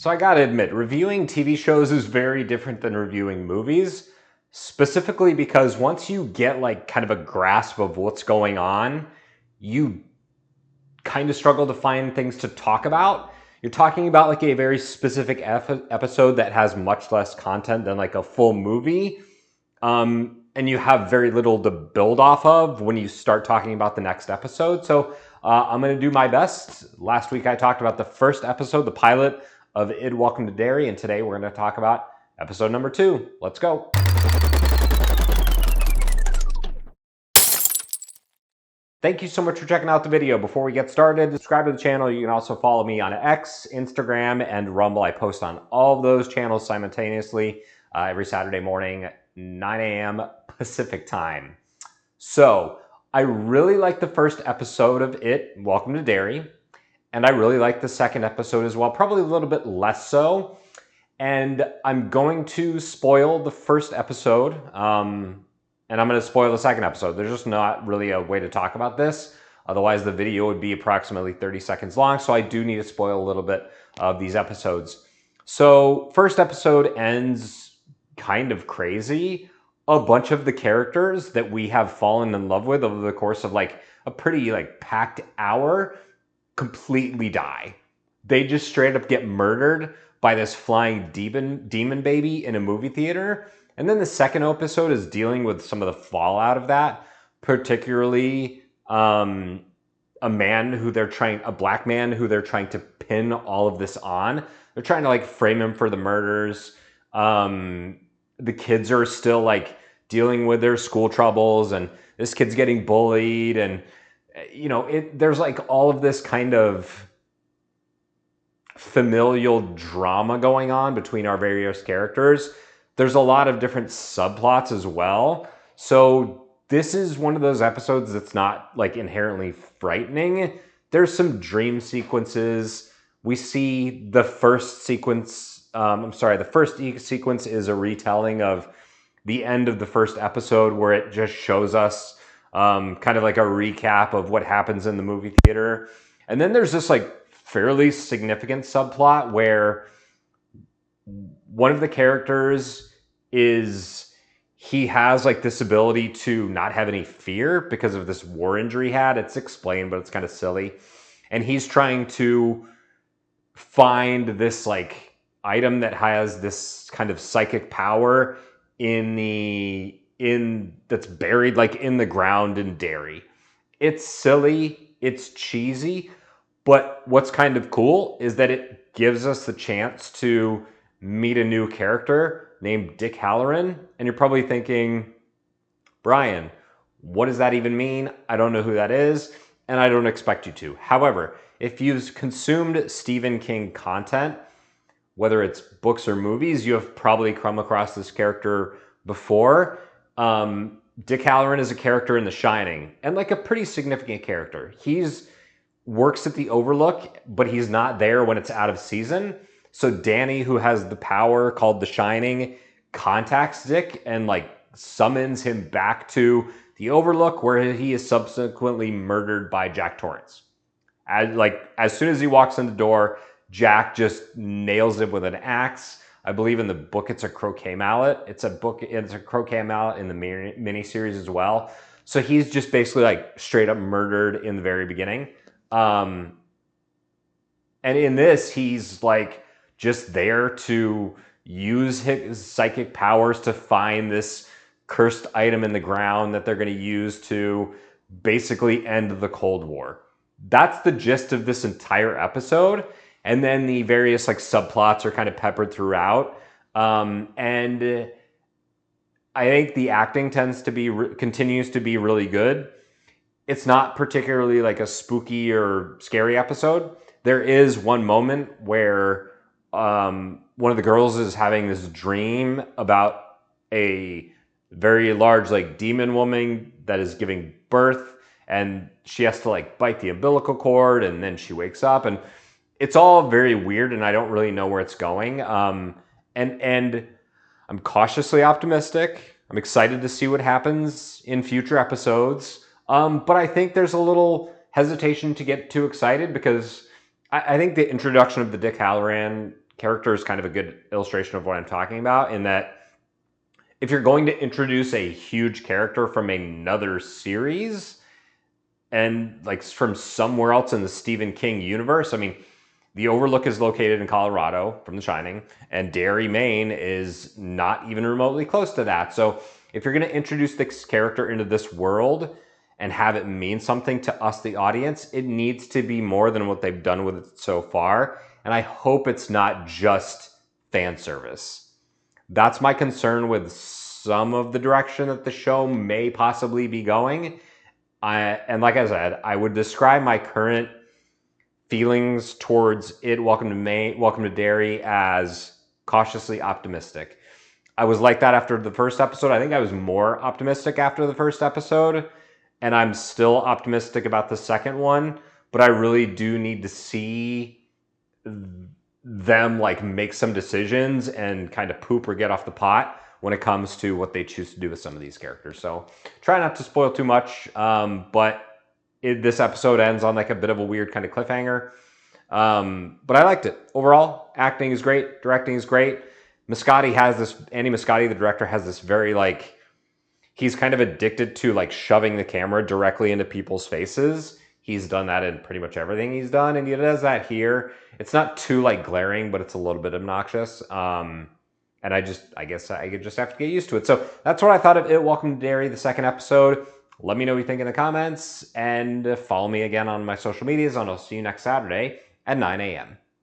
So I gotta admit, reviewing TV shows is very different than reviewing movies, specifically because once you get like kind of a grasp of what's going on, you kind of struggle to find things to talk about. You're talking about like a very specific episode that has much less content than like a full movie. And you have very little to build off of when you start talking about the next episode. So I'm going to do my best. Last week I talked about the first episode, the pilot of Id Welcome to Derry, and today we're going to talk about episode number 2. Let's go. Thank you so much for checking out the video. Before we get started, subscribe to the channel. You can also follow me on X, Instagram, and Rumble. I post on all of those channels simultaneously every Saturday morning, 9 a.m. Pacific time. So I really like the first episode of It, Welcome to Derry, and I really like the second episode as well, probably a little bit less so. And I'm going to spoil the first episode, and I'm going to spoil the second episode. There's just not really a way to talk about this. Otherwise, the video would be approximately 30 seconds long, so I do need to spoil a little bit of these episodes. So first episode ends kind of crazy. A bunch of the characters that we have fallen in love with over the course of like a pretty like packed hour completely die. They just straight up get murdered by this flying demon baby in a movie theater. And then the second episode is dealing with some of the fallout of that, particularly a black man who they're trying to pin all of this on. They're trying to like frame him for the murders. The kids are still like dealing with their school troubles, and this kid's getting bullied, and there's like all of this kind of familial drama going on between our various characters. There's a lot of different subplots as well. So this is one of those episodes that's not like inherently frightening. There's some dream sequences. We see the first sequence, the first sequence is a retelling of the end of the first episode, where it just shows us kind of like a recap of what happens in the movie theater. And then there's this like fairly significant subplot where one of the characters he has like this ability to not have any fear because of this war injury he had. It's explained, but it's kind of silly. And he's trying to find this like item that has this kind of psychic power that's buried like in the ground in Derry. It's silly, it's cheesy, but what's kind of cool is that it gives us the chance to meet a new character named Dick Halloran. And you're probably thinking, Brian, what does that even mean? I don't know who that is, and I don't expect you to. However, if you've consumed Stephen King content, whether it's books or movies, you have probably come across this character before. Dick Halloran is a character in The Shining, and like a pretty significant character. He's works at the Overlook, but he's not there when it's out of season. So Danny, who has the power called The Shining, contacts Dick and like summons him back to the Overlook, where he is subsequently murdered by Jack Torrance. As soon as he walks in the door, Jack just nails him with an axe. I believe in the book it's a croquet mallet. It's a croquet mallet in the miniseries as well. So he's just basically like straight up murdered in the very beginning. And in this, he's like just there to use his psychic powers to find this cursed item in the ground that they're going to use to basically end the Cold War. That's the gist of this entire episode. And then the various like subplots are kind of peppered throughout. And I think the acting continues to be really good. It's not particularly like a spooky or scary episode. There is one moment where one of the girls is having this dream about a very large like demon woman that is giving birth, and she has to like bite the umbilical cord, and then she wakes up, and it's all very weird, and I don't really know where it's going. And I'm cautiously optimistic. I'm excited to see what happens in future episodes. But I think there's a little hesitation to get too excited, because I think the introduction of the Dick Halloran character is kind of a good illustration of what I'm talking about, in that if you're going to introduce a huge character from another series and like from somewhere else in the Stephen King universe, I mean, the Overlook is located in Colorado from The Shining, and Derry, Maine is not even remotely close to that. So if you're going to introduce this character into this world and have it mean something to us, the audience, it needs to be more than what they've done with it so far. And I hope it's not just fan service. That's my concern with some of the direction that the show may possibly be going. And like I said, I would describe my current feelings towards it, Welcome to Maine, Welcome to Derry, as cautiously optimistic. I was like that after the first episode. I think I was more optimistic after the first episode, and I'm still optimistic about the second one, but I really do need to see them like make some decisions and kind of poop or get off the pot when it comes to what they choose to do with some of these characters. So try not to spoil too much, but this episode ends on like a bit of a weird kind of cliffhanger. But I liked it. Overall, acting is great. Directing is great. Andy Muscati, the director, has this very like, he's kind of addicted to like shoving the camera directly into people's faces. He's done that in pretty much everything he's done, and he does that here. It's not too like glaring, but it's a little bit obnoxious. And I guess I could just have to get used to it. So that's what I thought of It, Welcome to Derry, the second episode. Let me know what you think in the comments, and follow me again on my social medias, and I'll see you next Saturday at 9 a.m.